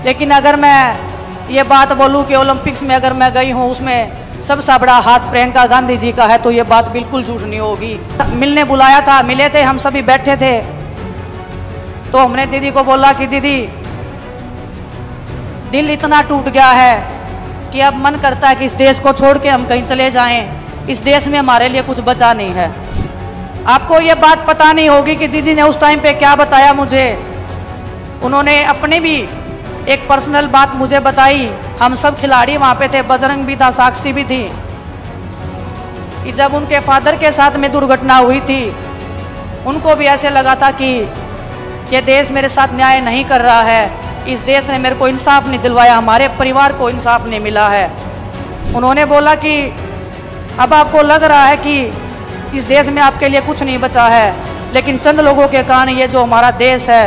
लेकिन अगर मैं ये बात बोलूं कि ओलंपिक्स में अगर मैं गई हूं, उसमें सबसे बड़ा हाथ प्रियंका गांधी जी का है, तो ये बात बिल्कुल झूठ नहीं होगी। मिलने बुलाया था, मिले थे, हम सभी बैठे थे, तो हमने दीदी को बोला कि दीदी दिल इतना टूट गया है कि अब मन करता है कि इस देश को छोड़ के हम कहीं चले जाएं। इस देश में हमारे लिए कुछ बचा नहीं है। आपको ये बात पता नहीं होगी कि दीदी ने उस टाइम पे क्या बताया मुझे। उन्होंने अपनी भी एक पर्सनल बात मुझे बताई। हम सब खिलाड़ी वहाँ पे थे, बजरंग भी था, साक्षी भी थी, कि जब उनके फादर के साथ में दुर्घटना हुई थी, उनको भी ऐसे लगा था कि ये देश मेरे साथ न्याय नहीं कर रहा है, इस देश ने मेरे को इंसाफ नहीं दिलवाया, हमारे परिवार को इंसाफ नहीं मिला है। उन्होंने बोला कि अब आपको लग रहा है कि इस देश में आपके लिए कुछ नहीं बचा है, लेकिन चंद लोगों के कारण ये जो हमारा देश है,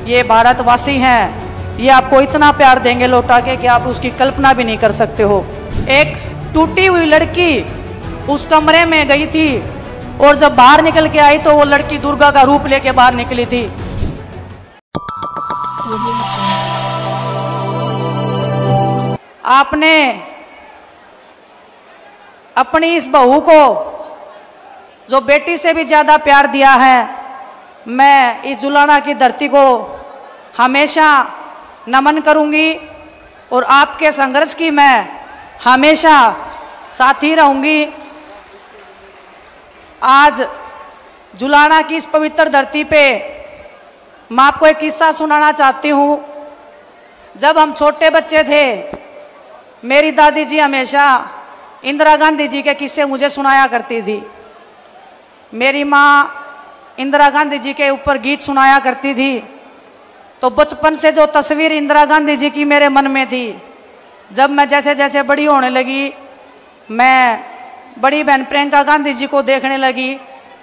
ये भारतवासी हैं, ये आपको इतना प्यार देंगे लौटा के कि आप उसकी कल्पना भी नहीं कर सकते हो। एक टूटी हुई लड़की उस कमरे में गई थी और जब बाहर निकल के आई तो वो लड़की दुर्गा का रूप लेके बाहर निकली थी। आपने अपनी इस बहू को जो बेटी से भी ज्यादा प्यार दिया है, मैं इस जुलाना की धरती को हमेशा नमन करूंगी और आपके संघर्ष की मैं हमेशा साथी रहूंगी। आज जुलाना की इस पवित्र धरती पे मैं आपको एक किस्सा सुनाना चाहती हूँ। जब हम छोटे बच्चे थे, मेरी दादी जी हमेशा इंदिरा गांधी जी के किस्से मुझे सुनाया करती थी। मेरी माँ इंदिरा गांधी जी के ऊपर गीत सुनाया करती थी। तो बचपन से जो तस्वीर इंदिरा गांधी जी की मेरे मन में थी, जब मैं जैसे जैसे बड़ी होने लगी, मैं बड़ी बहन प्रियंका गांधी जी को देखने लगी,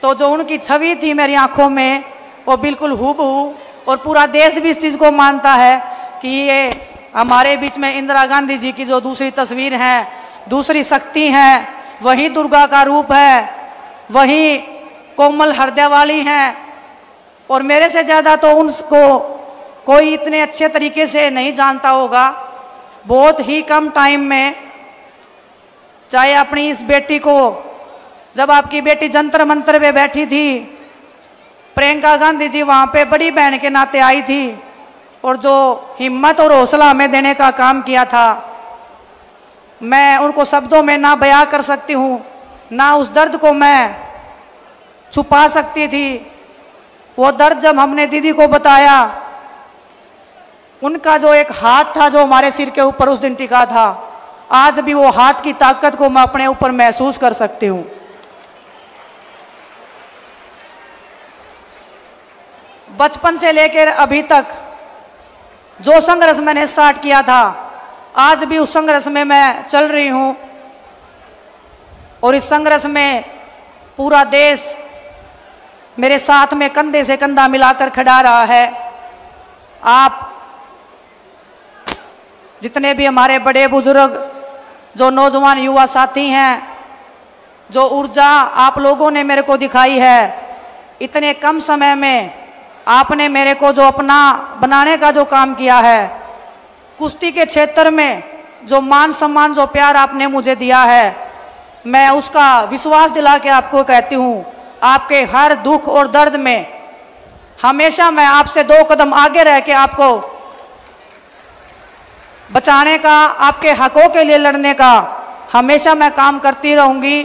तो जो उनकी छवि थी मेरी आंखों में, वो बिल्कुल हूबहू, और पूरा देश भी इस चीज़ को मानता है कि ये हमारे बीच में इंदिरा गांधी जी की जो दूसरी तस्वीर है, दूसरी शक्ति है, वही दुर्गा का रूप है, वही कोमल हृदय वाली हैं। और मेरे से ज़्यादा तो उनको कोई इतने अच्छे तरीके से नहीं जानता होगा। बहुत ही कम टाइम में, चाहे अपनी इस बेटी को, जब आपकी बेटी जंतर मंतर पे बैठी थी, प्रियंका गांधी जी वहाँ पे बड़ी बहन के नाते आई थी और जो हिम्मत और हौसला हमें देने का काम किया था, मैं उनको शब्दों में ना बयां कर सकती हूँ, ना उस दर्द को मैं छुपा सकती थी। वो दर्द जब हमने दीदी को बताया, उनका जो एक हाथ था जो हमारे सिर के ऊपर उस दिन टिका था, आज भी वो हाथ की ताकत को मैं अपने ऊपर महसूस कर सकती हूँ। बचपन से लेकर अभी तक जो संघर्ष मैंने स्टार्ट किया था, आज भी उस संघर्ष में मैं चल रही हूँ। और इस संघर्ष में पूरा देश मेरे साथ में कंधे से कंधा मिलाकर खड़ा रहा है। आप जितने भी हमारे बड़े बुजुर्ग, जो नौजवान युवा साथी हैं, जो ऊर्जा आप लोगों ने मेरे को दिखाई है, इतने कम समय में आपने मेरे को जो अपना बनाने का जो काम किया है, कुश्ती के क्षेत्र में जो मान सम्मान, जो प्यार आपने मुझे दिया है, मैं उसका विश्वास दिला के आपको कहती हूँ, आपके हर दुख और दर्द में हमेशा मैं आपसे 2 कदम आगे रह के आपको बचाने का, आपके हकों के लिए लड़ने का हमेशा मैं काम करती रहूंगी।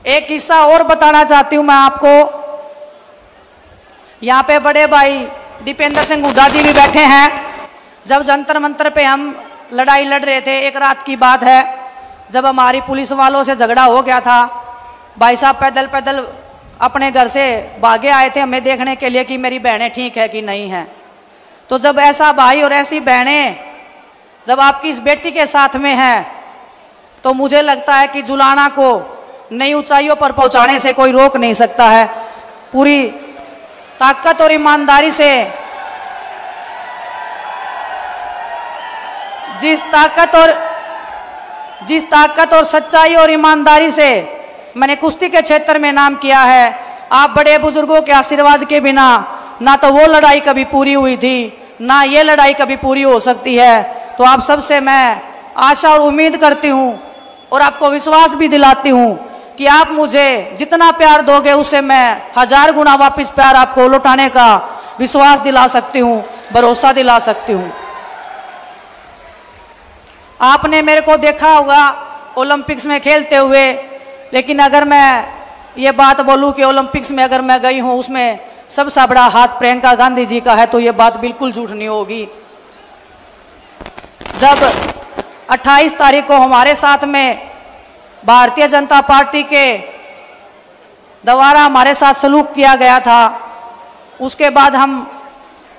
एक किस्सा और बताना चाहती हूं मैं आपको। यहाँ पे बड़े भाई दीपेंद्र सिंह हुड्डा जी भी बैठे हैं। जब जंतर मंतर पे हम लड़ाई लड़ रहे थे, एक रात की बात है, जब हमारी पुलिस वालों से झगड़ा हो गया था, भाई साहब पैदल पैदल अपने घर से भागे आए थे हमें देखने के लिए कि मेरी बहनें ठीक है कि नहीं है। तो जब ऐसा भाई और ऐसी बहनें जब आपकी इस बेटी के साथ में हैं, तो मुझे लगता है कि जुलाना को नई ऊंचाइयों पर पहुंचाने से कोई रोक नहीं सकता है। पूरी ताकत और ईमानदारी से, जिस ताकत और सच्चाई और ईमानदारी से मैंने कुश्ती के क्षेत्र में नाम किया है, आप बड़े बुजुर्गों के आशीर्वाद के बिना ना तो वो लड़ाई कभी पूरी हुई थी, ना ये लड़ाई कभी पूरी हो सकती है। तो आप सबसे मैं आशा और उम्मीद करती हूँ और आपको विश्वास भी दिलाती हूँ कि आप मुझे जितना प्यार दोगे उससे मैं 1000 गुना वापस प्यार आपको लौटाने का विश्वास दिला सकती हूँ, भरोसा दिला सकती हूँ। आपने मेरे को देखा होगा ओलंपिक्स में खेलते हुए, लेकिन अगर मैं ये बात बोलूँ कि ओलंपिक्स में अगर मैं गई हूँ उसमें सबसे बड़ा हाथ प्रियंका गांधी जी का है, तो ये बात बिल्कुल झूठ नहीं होगी। जब 28 तारीख को हमारे साथ में भारतीय जनता पार्टी के द्वारा हमारे साथ सलूक किया गया था, उसके बाद हम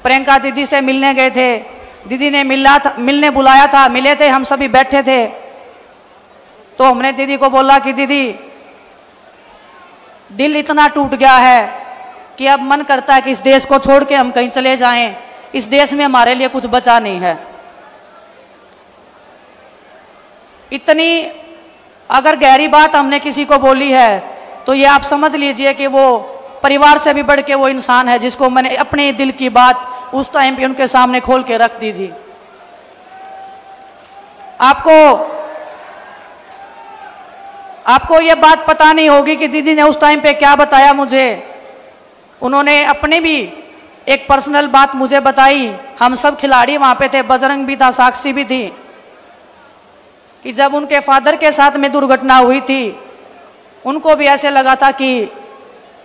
प्रियंका दीदी से मिलने गए थे। दीदी ने मिलने बुलाया था, मिले थे, हम सभी बैठे थे। तो हमने दीदी को बोला कि दीदी दिल इतना टूट गया है कि अब मन करता है कि इस देश को छोड़ के हम कहीं चले जाएं, इस देश में हमारे लिए कुछ बचा नहीं है। इतनी अगर गहरी बात हमने किसी को बोली है तो ये आप समझ लीजिए कि वो परिवार से भी बढ़ के वो इंसान है जिसको मैंने अपने दिल की बात उस टाइम पे उनके सामने खोल के रख दी थी। आपको ये बात पता नहीं होगी कि दीदी ने उस टाइम पे क्या बताया मुझे। उन्होंने अपने भी एक पर्सनल बात मुझे बताई। हम सब खिलाड़ी वहां पे थे, बजरंग भी था, साक्षी भी थी, कि जब उनके फादर के साथ में दुर्घटना हुई थी उनको भी ऐसे लगा था कि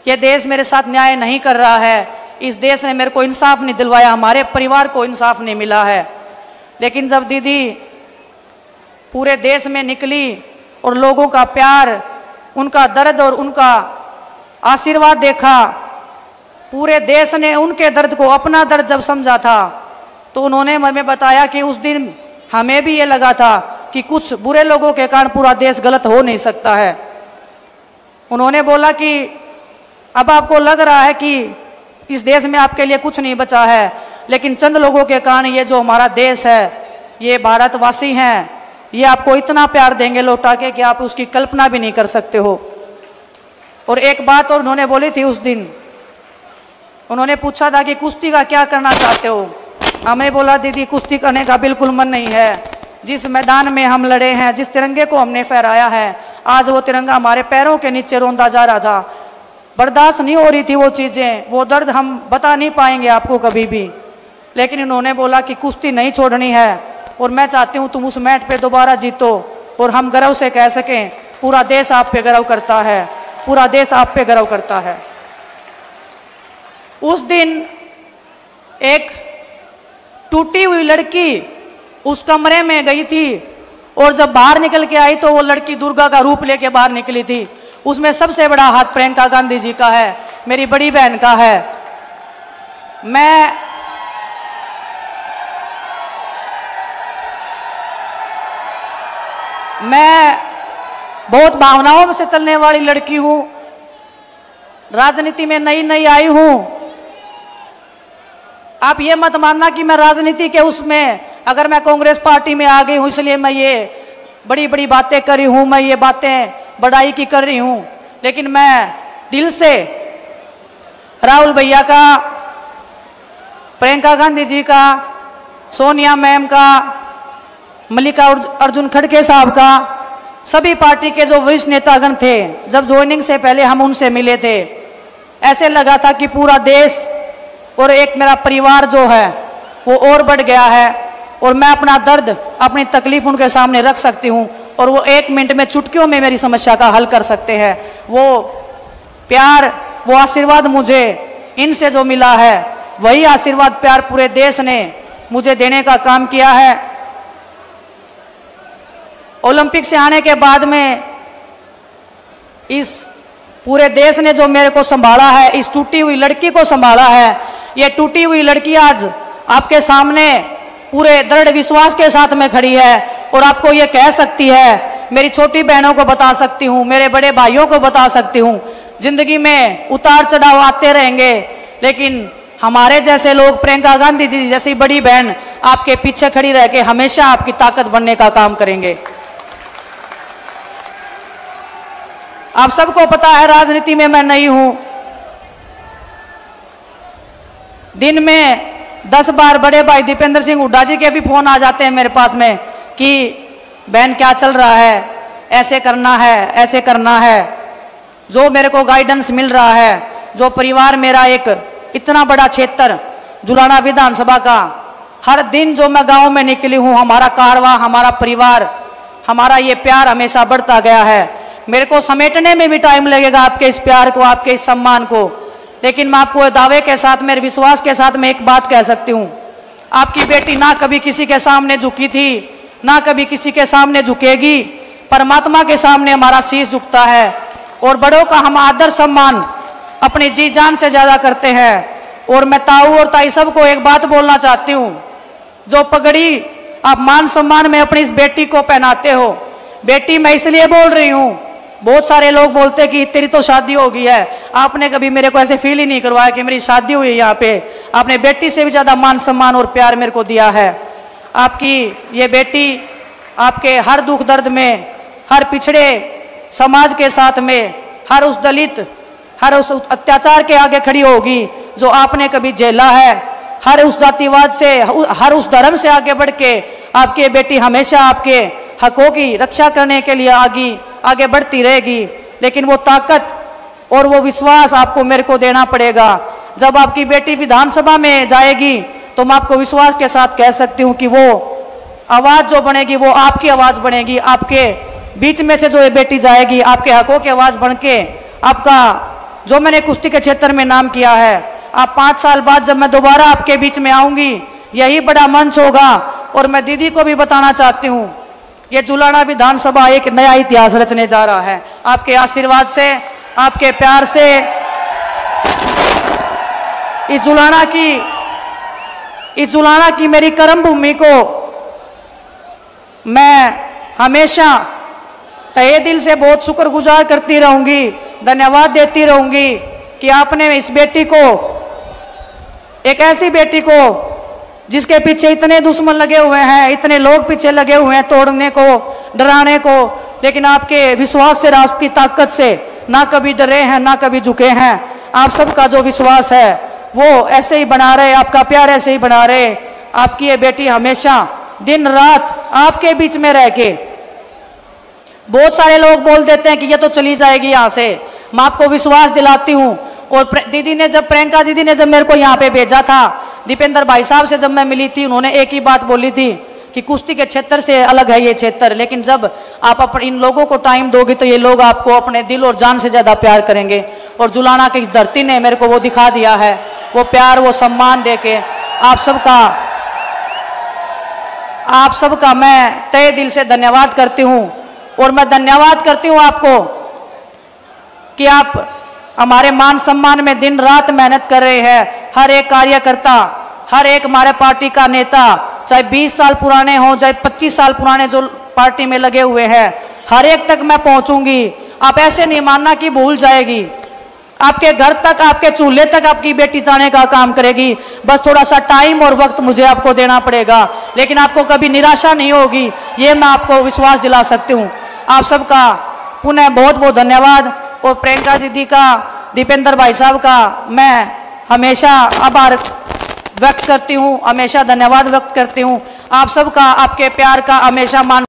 ये देश मेरे साथ न्याय नहीं कर रहा है, इस देश ने मेरे को इंसाफ नहीं दिलवाया, हमारे परिवार को इंसाफ नहीं मिला है। लेकिन जब दीदी पूरे देश में निकली और लोगों का प्यार, उनका दर्द और उनका आशीर्वाद देखा, पूरे देश ने उनके दर्द को अपना दर्द जब समझा था, तो उन्होंने हमें बताया कि उस दिन हमें भी ये लगा था कि कुछ बुरे लोगों के कारण पूरा देश गलत हो नहीं सकता है। उन्होंने बोला कि अब आपको लग रहा है कि इस देश में आपके लिए कुछ नहीं बचा है, लेकिन चंद लोगों के कारण ये जो हमारा देश है, ये भारतवासी हैं, ये आपको इतना प्यार देंगे लौटा के कि आप उसकी कल्पना भी नहीं कर सकते हो। और एक बात और उन्होंने बोली थी उस दिन, उन्होंने पूछा था कि कुश्ती का क्या करना चाहते हो। हमने बोला दीदी कुश्ती करने का बिल्कुल मन नहीं है। जिस मैदान में हम लड़े हैं, जिस तिरंगे को हमने फहराया है, आज वो तिरंगा हमारे पैरों के नीचे रोंदा जा रहा था, बर्दाश्त नहीं हो रही थी वो चीज़ें, वो दर्द हम बता नहीं पाएंगे आपको कभी भी। लेकिन उन्होंने बोला कि कुश्ती नहीं छोड़नी है और मैं चाहती हूँ तुम उस मैट पे दोबारा जीतो और हम गर्व से कह सकें पूरा देश आप पे गर्व करता है, पूरा देश आप पे गर्व करता है। उस दिन एक टूटी हुई लड़की उस कमरे में गई थी और जब बाहर निकल के आई तो वो लड़की दुर्गा का रूप लेके बाहर निकली थी। उसमें सबसे बड़ा हाथ प्रियंका गांधी जी का है, मेरी बड़ी बहन का है। मैं बहुत भावनाओं से चलने वाली लड़की हूं, राजनीति में नई नई आई हूं। आप ये मत मानना कि मैं राजनीति के उसमें अगर मैं कांग्रेस पार्टी में आ गई हूं इसलिए मैं ये बड़ी बड़ी बातें कर रही हूं, मैं ये बातें बड़ाई की कर रही हूं। लेकिन मैं दिल से राहुल भैया का, प्रियंका गांधी जी का, सोनिया मैम का, मल्लिकार्जुन खड़गे साहब का, सभी पार्टी के जो वरिष्ठ नेतागण थे, जब ज्वाइनिंग से पहले हम उनसे मिले थे, ऐसे लगा था कि पूरा देश और एक मेरा परिवार जो है वो और बढ़ गया है और मैं अपना दर्द, अपनी तकलीफ उनके सामने रख सकती हूँ और वो 1 मिनट में, चुटकियों में मेरी समस्या का हल कर सकते हैं। वो प्यार, वो आशीर्वाद मुझे इनसे जो मिला है, वही आशीर्वाद प्यार पूरे देश ने मुझे देने का काम किया है। ओलंपिक से आने के बाद में इस पूरे देश ने जो मेरे को संभाला है, इस टूटी हुई लड़की को संभाला है, ये टूटी हुई लड़की आज आपके सामने पूरे दृढ़ विश्वास के साथ में खड़ी है और आपको ये कह सकती है, मेरी छोटी बहनों को बता सकती हूँ, मेरे बड़े भाइयों को बता सकती हूँ, जिंदगी में उतार चढ़ाव आते रहेंगे, लेकिन हमारे जैसे लोग, प्रियंका गांधी जी जैसी बड़ी बहन आपके पीछे खड़ी रह के हमेशा आपकी ताकत बनने का काम करेंगे। आप सबको पता है राजनीति में मैं नई हूं। दिन में 10 बार बड़े भाई दीपेंद्र सिंह हुड्डा जी के भी फोन आ जाते हैं मेरे पास में कि बहन क्या चल रहा है, ऐसे करना है, ऐसे करना है। जो मेरे को गाइडेंस मिल रहा है, जो परिवार मेरा एक इतना बड़ा क्षेत्र जुलाना विधानसभा का, हर दिन जो मैं गांव में निकली हूं, हमारा कारवा, हमारा परिवार, हमारा ये प्यार हमेशा बढ़ता गया है। मेरे को समेटने में भी टाइम लगेगा आपके इस प्यार को, आपके इस सम्मान को, लेकिन मैं आपको दावे के साथ, मेरे विश्वास के साथ मैं एक बात कह सकती हूँ, आपकी बेटी ना कभी किसी के सामने झुकी थी, ना कभी किसी के सामने झुकेगी। परमात्मा के सामने हमारा शीश झुकता है और बड़ों का हम आदर सम्मान अपनी जी जान से ज्यादा करते हैं। और मैं ताऊ और ताई सबको एक बात बोलना चाहती हूँ, जो पगड़ी आप मान सम्मान में अपनी इस बेटी को पहनाते हो, बेटी मैं इसलिए बोल रही हूँ, बहुत सारे लोग बोलते हैं कि तेरी तो शादी हो गई है, आपने कभी मेरे को ऐसे फील ही नहीं करवाया कि मेरी शादी हुई है। यहाँ पे आपने बेटी से भी ज्यादा मान सम्मान और प्यार मेरे को दिया है। आपकी ये बेटी आपके हर दुख दर्द में, हर पिछड़े समाज के साथ में, हर उस दलित, हर उस अत्याचार के आगे खड़ी होगी जो आपने कभी झेला है। हर उस जातिवाद से, हर उस धर्म से आगे बढ़ के आपकी बेटी हमेशा आपके हकों की रक्षा करने के लिए आगे बढ़ती रहेगी। लेकिन वो ताकत और वो विश्वास आपको मेरे को देना पड़ेगा। जब आपकी बेटी विधानसभा में जाएगी तो मैं आपको विश्वास के साथ कह सकती हूँ कि वो आवाज जो बनेगी वो आपकी आवाज बनेगी। आपके बीच में से जो ये बेटी जाएगी, आपके हकों की आवाज बन के, आपका जो मैंने कुश्ती के क्षेत्र में नाम किया है, आप 5 साल बाद जब मैं दोबारा आपके बीच में आऊंगी, यही बड़ा मंच होगा। और मैं दीदी को भी बताना चाहती हूँ, ये जुलाना विधानसभा एक नया इतिहास रचने जा रहा है। आपके आशीर्वाद से, आपके प्यार से इस जुलाना की मेरी कर्म भूमि को मैं हमेशा तहे दिल से बहुत शुक्रगुजार करती रहूंगी, धन्यवाद देती रहूंगी कि आपने इस बेटी को, एक ऐसी बेटी को जिसके पीछे इतने दुश्मन लगे हुए हैं, इतने लोग पीछे लगे हुए हैं तोड़ने को, डराने को, लेकिन आपके विश्वास से, आपकी ताकत से ना कभी डरे हैं, ना कभी झुके हैं। आप सबका जो विश्वास है वो ऐसे ही बना रहे, आपका प्यार ऐसे ही बना रहे। आपकी ये बेटी हमेशा दिन रात आपके बीच में रह के, बहुत सारे लोग बोल देते हैं कि ये तो चली जाएगी यहाँ से, मैं आपको विश्वास दिलाती हूँ। और प्रियंका दीदी ने जब मेरे को यहाँ पे भेजा था, दीपेंद्र भाई साहब से जब मैं मिली थी, उन्होंने एक ही बात बोली थी कि कुश्ती के क्षेत्र से अलग है ये क्षेत्र, लेकिन जब आप इन लोगों को टाइम दोगे तो ये लोग आपको अपने दिल और जान से ज्यादा प्यार करेंगे। और जुलाना की इस धरती ने मेरे को वो दिखा दिया है, वो प्यार, वो सम्मान देके। आप सबका मैं तहे दिल से धन्यवाद करती हूँ। और मैं धन्यवाद करती हूँ आपको कि आप हमारे मान सम्मान में दिन रात मेहनत कर रहे हैं। हर एक कार्यकर्ता, हर एक हमारे पार्टी का नेता, चाहे 20 साल पुराने हो, चाहे 25 साल पुराने जो पार्टी में लगे हुए हैं, हर एक तक मैं पहुंचूंगी। आप ऐसे नहीं मानना कि भूल जाएगी, आपके घर तक, आपके चूल्हे तक आपकी बेटी जाने का काम करेगी। बस थोड़ा सा टाइम और वक्त मुझे आपको देना पड़ेगा, लेकिन आपको कभी निराशा नहीं होगी, ये मैं आपको विश्वास दिला सकती हूँ। आप सबका पुनः बहुत बहुत धन्यवाद। और प्रियंका दीदी का, दीपेंद्र भाई साहब का मैं हमेशा आभार व्यक्त करती हूँ, हमेशा धन्यवाद व्यक्त करती हूँ। आप सबका, आपके प्यार का हमेशा मान